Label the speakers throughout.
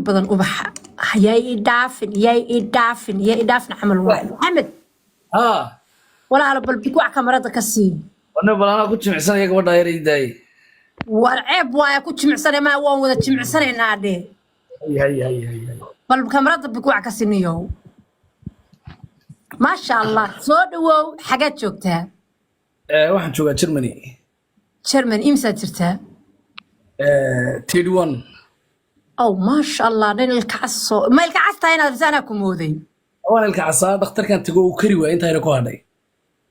Speaker 1: بدن وبح يا دافن عمل واحد محمد ولا على بالبكوع كاميرا كسي
Speaker 2: وانا بلانا كنت معسان يا قبل داير يداي
Speaker 1: والعيب وايا كنت معسنه ما وان ودا جمعسنه نادي
Speaker 2: هي
Speaker 1: بالكاميرا بكوع كسينيو ما شاء الله سو دhow حاجات joogtaa
Speaker 2: waxaan joogaa Germany
Speaker 1: German imsa jirtaa
Speaker 2: T1
Speaker 1: أو ما شاء الله nin ilkacaso ma ilkacasta inaad sana ku mooday
Speaker 2: waan ilkacasaa dhakhtarkan tago uu kari waay inta ayna ku hadhay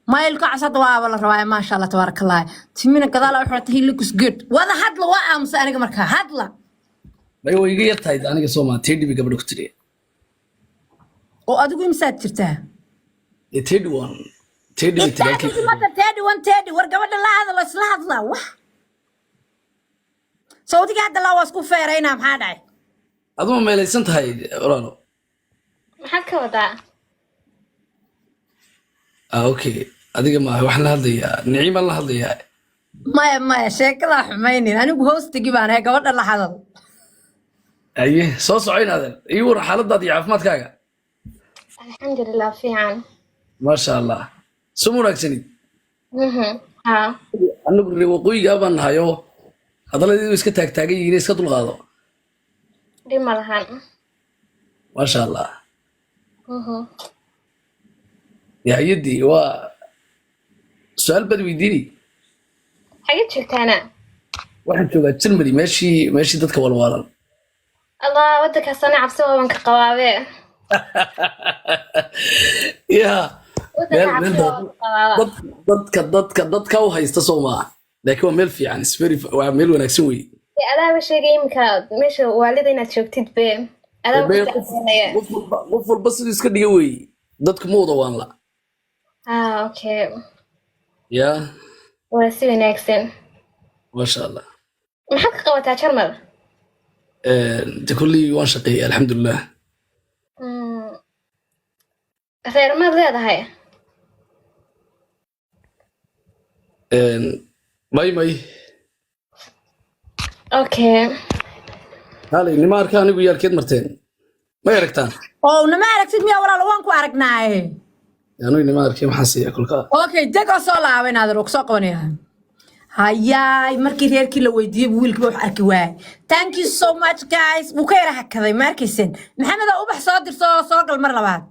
Speaker 1: ما ilkacasada waa la rabaa ma sha Allah tabarakallah timina gadaal wuxuu tahay looks good wada hadla waa amsa aniga markaa hadla
Speaker 2: bay way iga yartahay aniga Soomaa TDB gabadh ku tiriye
Speaker 1: oo adigu imsa jirtaa
Speaker 2: T1 TDB tiraankii
Speaker 1: Teddy war gabadha la hadla isla hadla wax صوتك هذا لا واسكو فيرينا maxaa dhacay
Speaker 2: aduma meelaysan tahay walaalo
Speaker 3: maxaa ka wadaa
Speaker 2: okay adiga ma wax la hadlayaa Niciima la hadlayaa
Speaker 1: maya sheekada xumaynin anigu hoostigi baan ahay gabadha la hadal
Speaker 2: aye soo socoynaadan ii war xaaladaada iyo caafimaadkaaga
Speaker 3: alxamdulillah fiican
Speaker 2: ma sha Allah sumunaagsanid
Speaker 3: ha
Speaker 2: anigu waqooyiga baan hayo hadalladii iska taagtaagan yihiin iska dulqaado
Speaker 3: dhima lahan
Speaker 2: ma sha Allah يا يدي و سؤال بدي ويديني
Speaker 3: xagee joogtaana
Speaker 2: waxaan joogaa Germany meeshii dadka walwaalan
Speaker 3: allah wadankaas ana cabsi waan ka qabaabe
Speaker 2: ya dadka u haysta Soomaa laakiin waa meel fiican waa meel wanaagsan weey
Speaker 3: adaaba sheegay imka meesha waalida inaad joogtid be adaaba
Speaker 2: qof walba sidii iska dhiga weey dadku ma wada waan la
Speaker 3: okay
Speaker 2: ya
Speaker 3: waa si wanaagsan
Speaker 2: ma sha Allah
Speaker 3: maxaad ka qabataa Jarmal
Speaker 2: de kulli waan shaqeeyay alxamdulillah
Speaker 3: reer ma leedahay
Speaker 2: may
Speaker 3: okay
Speaker 2: halay nima arka anigu yaalkeed marteen ma aragtaan
Speaker 1: oo nama aragtid miya walaal waan ku aragnaaye
Speaker 2: anigu nima arkay maxaa siiya kulka
Speaker 1: okay jago soo laabay naadar oo soo qabanaya hayay markii reerkii la weydiiyay wiilkii wax arki waay thank you so much guys wuu ka yara hakaday markaysan maxamed oo ubax soo dirso soo gal mar labaad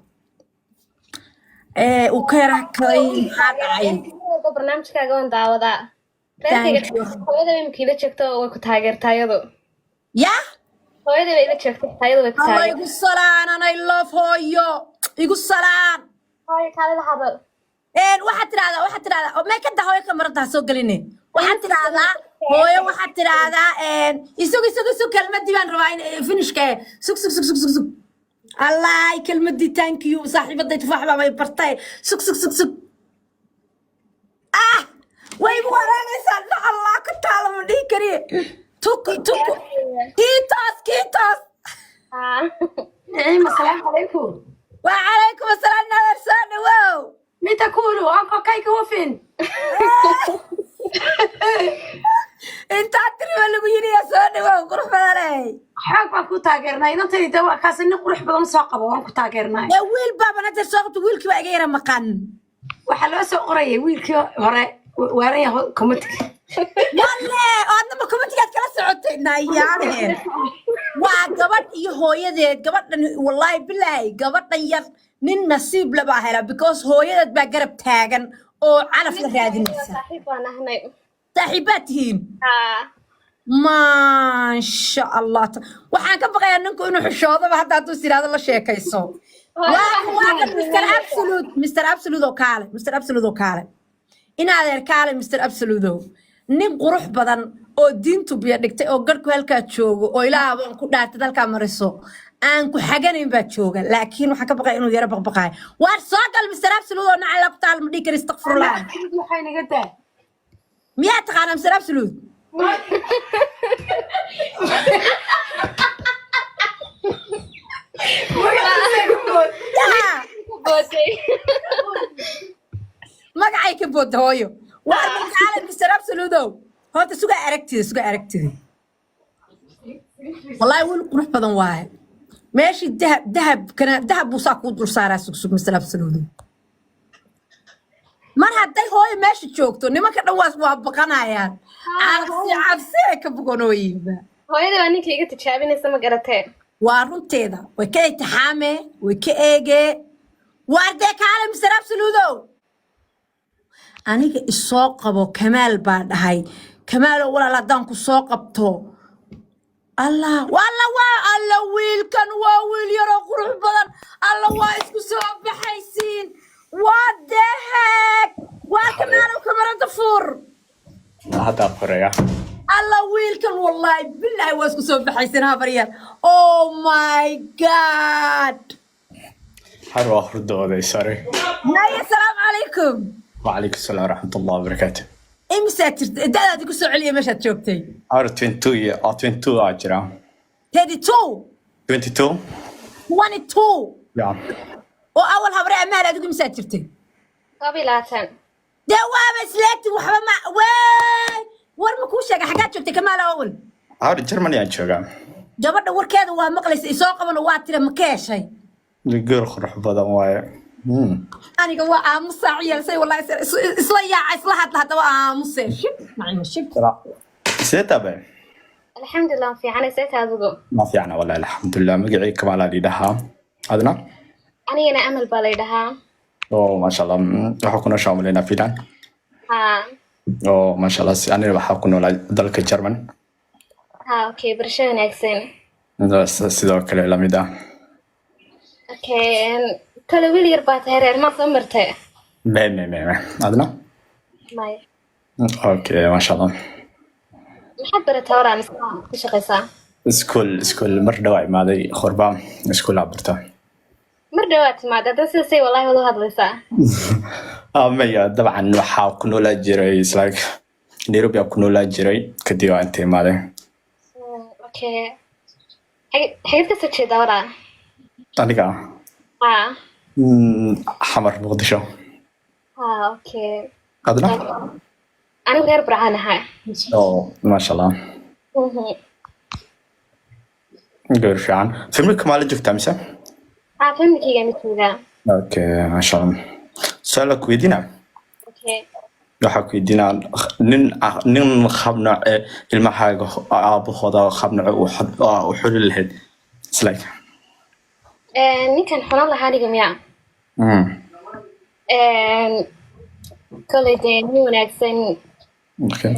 Speaker 1: uu ka yara hakaday maxaa dhacay
Speaker 3: barnaamijkaaga waan daawadaa hooyada imkii la joogto way ku taageertaa iyadu
Speaker 1: ya
Speaker 3: hooyada way la joogto iyadu way ku taageertaa
Speaker 1: igu salaan I love hooyo igu salaan
Speaker 3: hooyo kale la hadal
Speaker 1: waxaad tiraahdaa oo meeka daa hooyo kamarada soo galine waxaad tiraahdaa hooyo waxaad tiraahdaa isugu kelmadii baan rabaa in finishka sug allah kelmadii thank you saaxiibaday tufaax baa may bartay sug way igu wareegaysaa allah ka taala ma dhihi kariye tuk kiitos
Speaker 4: نعيم السلام عليكم
Speaker 1: وعليكم السلام نادر واو
Speaker 4: مين تكونوا أنكو كايكو وفين
Speaker 1: انت عطري ولا قيري يا سوني واو قروح بدناي
Speaker 4: حاج بانكو تاجرنا إذا تري دوا كاسن قروح بدن ساقبة وانكو تاجرنا
Speaker 1: يا ويل بابا نادر ساقط ويلك بقى غير مقن
Speaker 4: وحلو سوق قرية ويلكي ورا كومنتك
Speaker 1: والله أنا ما كنت قاعد كلا سعودنا يعني وقبض يهوية قبض والله بالله قبض ير نين نصيب لباهرة because هوية بقرب تاجن أو عرف لهذه الناس
Speaker 3: صاحبنا هنا
Speaker 1: صاحباتهم ما شاء الله وحنا كبقى إنكم إنه حشوضة بعد توصير هذا الشيء كيسو واحد مستر أبسولوت وكاله إن هذا الكلام مستر أبسولوتو nin qurux badan oo diintu biyo dhigtay oo garku halka joogo oo ilaaha aan ku dhaartay dalka mariso aan ku xaganin ba jooga laakiin waxa ka baqay inuu yara baqbaqay war soo gal Mr. Absolute oo nacala ku taal madii kar istighfirullah
Speaker 4: waxay naga taa
Speaker 1: miya taqaan Mr. Absolute magacay ka boodooyo war maxaa Mr. Absolute هذا سوق أركتي والله ويل قروح بدن واي ماشي دهب بوساك ودور سارا سوق مثل absolute mar hadday hooyo meesha joogto nimanka dhawaas waa baqanayaan cabsi ka boqonooyinba
Speaker 3: hooyada waa ninka iga tijaabinaysa ma garatee
Speaker 1: waa runteeda way ka itixaame way ka eege waarde kaale Mr. Absoluto aniga isoo qabo Kamaal baa dhahay Kamaal walaal hadaan ku soo qabto Allah walla waa alla wiilkan waa wiil yar oo qurux badan alla waa isku soo baxaysiin what the heck waa Kamaal kamarada fur
Speaker 5: هذا فريا
Speaker 1: alla wiilkan wallahi billahi waa isku soo baxaysiin habariyar oh my god
Speaker 5: حلو آخر الدعوة ساري
Speaker 1: السلام عليكم
Speaker 5: وعليكم السلام ورحمة الله وبركاته
Speaker 1: إمسا دادا ديكو سعودية مشات جوكتي
Speaker 5: أر 22 أجرا
Speaker 1: 32
Speaker 5: 22
Speaker 1: 22
Speaker 5: يا
Speaker 1: وأول هبري أمال أدوكو إمسا جرتي
Speaker 3: qabilaatan
Speaker 1: دوابة سلاكتي وحبا ما ورمكوشة حاجات جوكتي كمال أول
Speaker 5: أر جرمانيا أجرا
Speaker 1: جبرنا وركاد ومقلس إساقة من واتر مكاشي
Speaker 5: الجير خرح بدن واي
Speaker 1: أنا قوا مصاعية سي والله إصلايا إصلاحات لها توا مصير شب معي شب
Speaker 5: سيتابع
Speaker 3: alxamdulilah fiican sayta adigu
Speaker 5: ما في عنا والله الحمد لله مقعي كمال اللي دها أدنى
Speaker 3: anigana amal baa la dhahaa
Speaker 5: أو ما شاء الله وحكونا شاملين فيلان
Speaker 3: ha
Speaker 5: أو ما شاء الله أنا وحكونا دلك الجرمن
Speaker 3: ha okay barasho wanaagsan
Speaker 5: بس سيدا كله لميدا
Speaker 3: okay kala wiil yar baa tahay reer ma soo martay
Speaker 5: ما أدنى
Speaker 3: may
Speaker 5: أوكي ما شاء الله
Speaker 3: maxaad barataa waraan ku shaqaysaa
Speaker 5: اسكول مر دواعي ماذا خربان اسكول عبرتها
Speaker 3: mar dhawaad timaad hadda sidaasay wallahi wada hadlaysaa
Speaker 5: ميا طبعا waxaa ku noolaa jiray like Nairobi ku noolaa jiray kadib aan timaade
Speaker 3: okay xigid ka soo jeeda waraan
Speaker 5: aniga
Speaker 3: ha
Speaker 5: xamar Muqdisho
Speaker 3: ha okay
Speaker 5: adna
Speaker 3: anigu reer Burcaan ahay
Speaker 5: oo ma sha Allah gaar fiican filmka ma la joogtaa mise
Speaker 3: filmkayga mid joogaa
Speaker 5: okay ma sha Allah sala ku weydiina
Speaker 3: okay
Speaker 5: waxa ku weydiina nin khabna ilmahaaga aabahooda khabna oo xul lahayd like
Speaker 3: ninkan xunan lahaa aniga miya kolay dee nin wanaagsan
Speaker 5: okay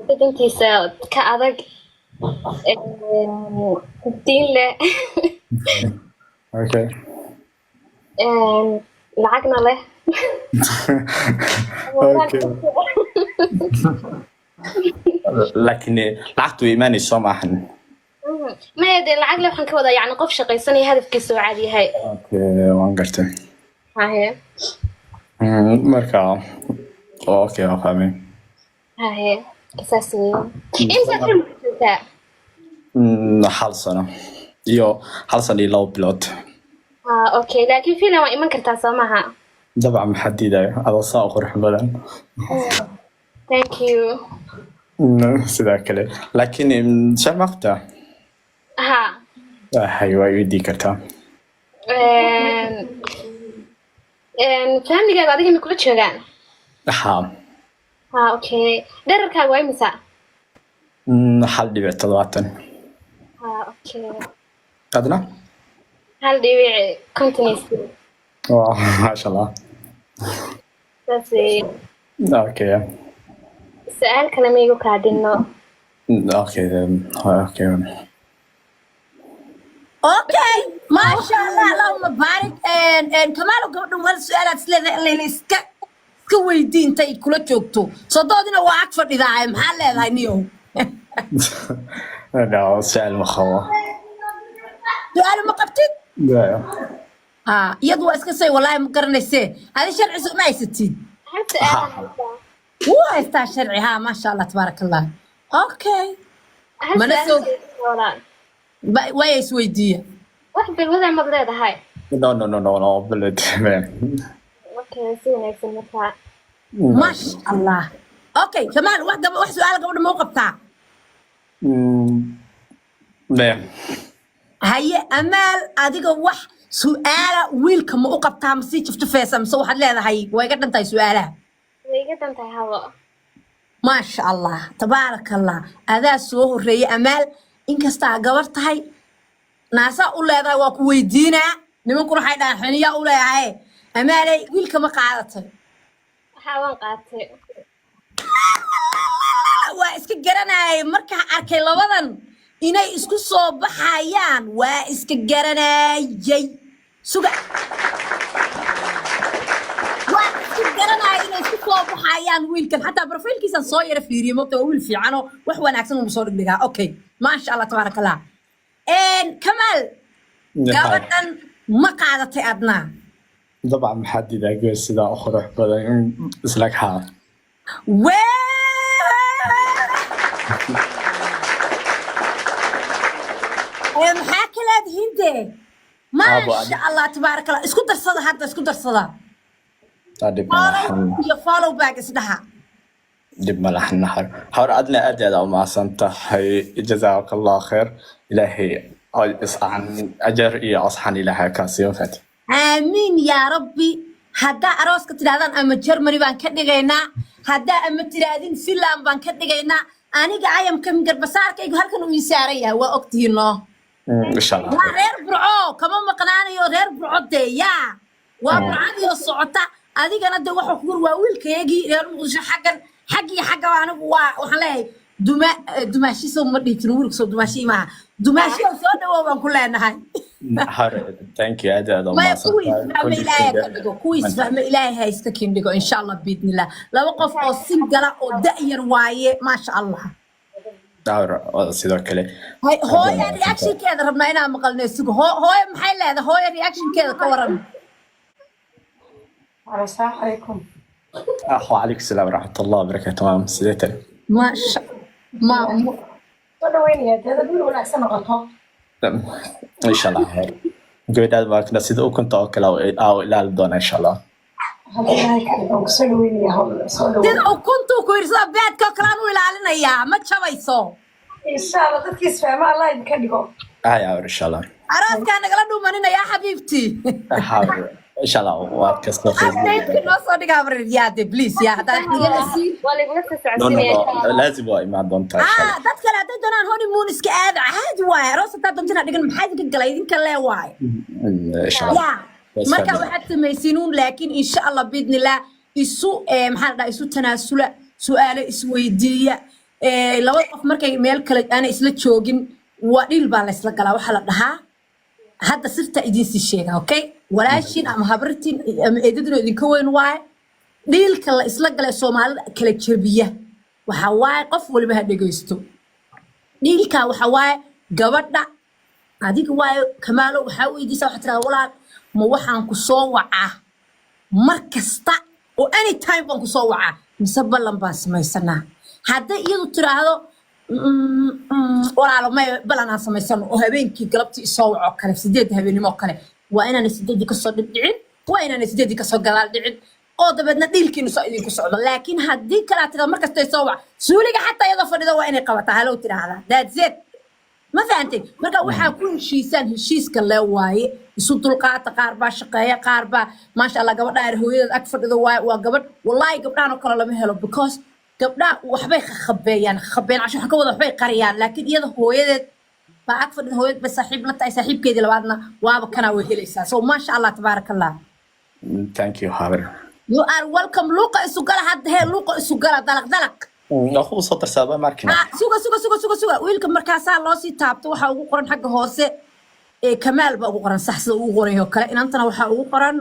Speaker 3: dadintiisa ka adag diin leh
Speaker 5: okay
Speaker 3: lacagna leh
Speaker 5: okay لكن لعقت إيماني سماحا
Speaker 3: maya dee lacag le waxaan ka wadaa yacni qof shaqaysanaya hadafkiisa oo caadi yahay
Speaker 5: اوكي وان قرتي
Speaker 3: haye
Speaker 5: مركا اوكي فاهمين
Speaker 3: haye saas weeye inta filmka joogtaa
Speaker 5: حال سنة يو حال سنة لو بلوت
Speaker 3: okay laakiin fiilan waa iman kartaa soo maha
Speaker 5: طبعا محددة هذا صاغ روح بدن
Speaker 3: thank you
Speaker 5: سيدا كله لكن شو مقطع
Speaker 3: ha
Speaker 5: حيوة يدي كرتا
Speaker 3: familygaaga adiga ma kula joogaan
Speaker 5: ها
Speaker 3: ha okay dherarkaaga waa imisa
Speaker 5: حال دي بتضواتن
Speaker 3: ha okay
Speaker 5: أدنى
Speaker 3: hal dhibic continuous
Speaker 5: ما شاء الله
Speaker 3: saas weeye
Speaker 5: اوكي
Speaker 3: su-aal kale ma igu kaadhino
Speaker 5: اوكي اوكي
Speaker 1: اوكي ما شاء الله اللهم بارك ان كمال قبل ولا سؤالات اللي اسك ويدين تاي كula joogto sodoodina waa ag fadhidaa maxaa leedahay niyo
Speaker 5: لا سؤال مخوة
Speaker 1: su'aal ma qabtid
Speaker 5: لا
Speaker 1: iyadu waa iska say wallahi ma garanaysee hadi sharci soo ma haysatid
Speaker 3: hal su-aal
Speaker 1: wuu haystaa sharci ha ma sha Allah tabaarak Allah okay
Speaker 3: hal
Speaker 1: mana
Speaker 3: su-aal
Speaker 1: way isweydiiya
Speaker 3: wax bilwada mad leedahay
Speaker 5: no no no no no بلد
Speaker 3: okay si wanaagsan markaa
Speaker 1: ما شاء الله اوكي كمان واحد سؤال قبل ما وقفتها
Speaker 5: Maya.
Speaker 1: haye amaal adiga wax su'aala wiilka ma u qabtaa ma sii jiftufeysa mise waxaad leedahay way iga dhantahay su'aalaha
Speaker 3: way iga dantahay habo
Speaker 1: maasha allah tabaarakallah adaa soo horeeyay amaal inkastaa gabar tahay naasaa u leedahay waa ku weydiinaa nimankuna waxay dhahaan xiniyaa u leeyahay amaaley wiilka ma qaadatay
Speaker 3: waxaa waan qaatay
Speaker 1: waa iska garanayay markaa arkay labadan inay isku soo baxayaan waa iska garanayay suga waa iska garanayay inay isku soo baxayaan wiilkan xataa profiilkiisan soo yara fiiriyay moogta waa wiil fiicanoo wax wanaagsan uu soo dhigdhigaa okay maasha allah tabaarakallah kamaal gabadhan ma qaadatay adnaa
Speaker 5: طبعا محدد أقول سيدا أخرى بدن إسلاك حال
Speaker 1: maxaa kalaad hinde maasha allah tabaaraka allah isku darsada hadda isku darsada follow back isdhaha
Speaker 5: dib ma lahan nahar hawr adna aad aad u maasanta hay jazaak allah khair ilaahi is'an ajar iyo asxan ilaaha kaasiyo fat
Speaker 1: amiin ya rabbi hadda arooska tiraadaan ama Germany baan ka dhigaynaa hadda ama tiraadin Finland baan ka dhigaynaa aniga ayam kam garbasaarkaygu halkan uu isaaran yahay waa ogtiino
Speaker 5: insha Allah
Speaker 1: waa reer burco kama maqnaanayo reer burco deeya waa burcadiyo socota adigana de waxa ku waa wiilkaygii reer muqdisho xagga anigu waa waxaan leeyahay dumaashi soo ma dhihin wiilka soo dumaashi ma dumaashi soo dhawo baan ku leenahay
Speaker 5: thank you aad aad u maasanta
Speaker 1: kuwiis fahma ilaahay haysta kindhigo insha Allah biidnillah laba qof oo singala oo da'yar waaye maasha Allah
Speaker 5: sidoo kale
Speaker 1: hooyo reactionkeeda rabnaa inaan maqalnay sugo hooyo maxay leedahay hooyo reactionkeeda ka waran
Speaker 4: السلام عليكم
Speaker 5: وعليكم السلام ورحمة الله وبركاته تمام سيدتي
Speaker 1: ما شاء ما
Speaker 4: وين يا هذا بيقول ولا أحسن غلطة
Speaker 5: إن شاء الله خير قبل هذا ما كنا سيد وكنت أكل أو إلى الدون إن شاء الله
Speaker 1: did oo kuntu ku irsa beedka kala u ilaalinaya ma jabayso
Speaker 4: إن شاء الله تركيز في ما الله يكدقو
Speaker 5: يا إن شاء الله
Speaker 1: araaska nagala dhuumanina ya xabiibti
Speaker 5: حاضر إن شاء الله وكسر
Speaker 1: update noo soo dhiga abriyaade please ya hada dhigasi
Speaker 3: waa lagu socodsiinaya
Speaker 5: لازم واي ما دون تاشا
Speaker 1: dad kale haday doonaan honeymoon iska aad caadi waay aroosata doontina dhigan maxay idinka galay idinka lee waay
Speaker 5: إن شاء الله
Speaker 1: marka waxaad samaysiinuun laakiin insha Allah biidnillah isu maxaa la dhahaa isu tanaasula su'aalo isweydiiya laba qof markay meel kale aan isla joogin waa dhil baa la isla galaa waxa la dhahaa hadda sirta idin si sheega okay walaashin ama habartin ama eedadina idinka weyn waay dhilka la isla galay Soomaalida kala jabiya waxa waay qof waliba ha dhageysto dhilka waxa waay gabadha adiga waay kamaalo waxa weydiisaa waxa tiraahdaa walaal ma waxaan ku soo wacaa mar kasta oo anytime baan ku soo wacaa mise ballan baan samaysanaa hadday iyadu tiraahdo walaalo may ballan aan samaysano oo habeenkii galabtii isoo waco kale 8 habeenimo kale waa inaan 8 ka soo dhicin waa inaan 8 ka soo gadaal dhicin oo dabeedna dhiilkiinu soo idinku socdo laakiin haddii kala tirada mar kasta soo wac suuliga xataa iyada fadhida waa inay qabataa halow tiraahdaa that's it ما فهمتي مركا waxaa ku heshiisaan heshiiska la waaye isu dulqaata qaar baa shaqeeya qaar baa ma sha Allah gabadha ay hooyada ag fadhido waa gabadh wallahi gabdhaan oo kale lama helo because gabdha waxbay khabeeyaan casho waxa ka wada waxbay qariyaan laakiin iyada hooyadeed baa ag fadhido hooyad ba saaxiib la tahay saaxiibkeedii labaadna waaba kana way helaysaa so ma sha Allah tabarakallah
Speaker 5: thank you haber
Speaker 1: you are welcome luqa isu gala hadda he luqa isu gala dalaq
Speaker 5: أخو صوت سابا ماركنا
Speaker 1: suga wiilka markaasaa loo sii taabto waxa ugu qoran xagga hoose kamaal ba ugu qoran sax sida ugu qoran oo kale inantana waxa ugu qoran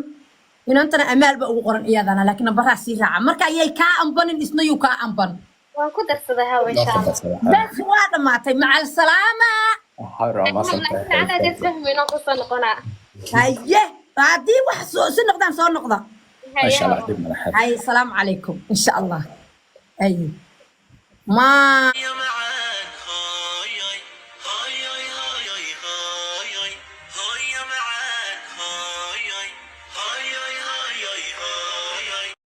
Speaker 1: inantana amaal ba ugu qoran iyadana laakiin baraa sii raaca marka ayay ka ambanin isna yu ka amban
Speaker 3: waan ku darsaday hawa insha Allah
Speaker 1: bas waa dhamaatay macal salaama
Speaker 5: حرام ما
Speaker 3: ana dad fahmayno ku soo noqonaa
Speaker 1: haye hadii wax soo noqdaan soo noqda
Speaker 5: إن شاء الله دبنا
Speaker 1: hay salaam calaykum insha Allah ay ma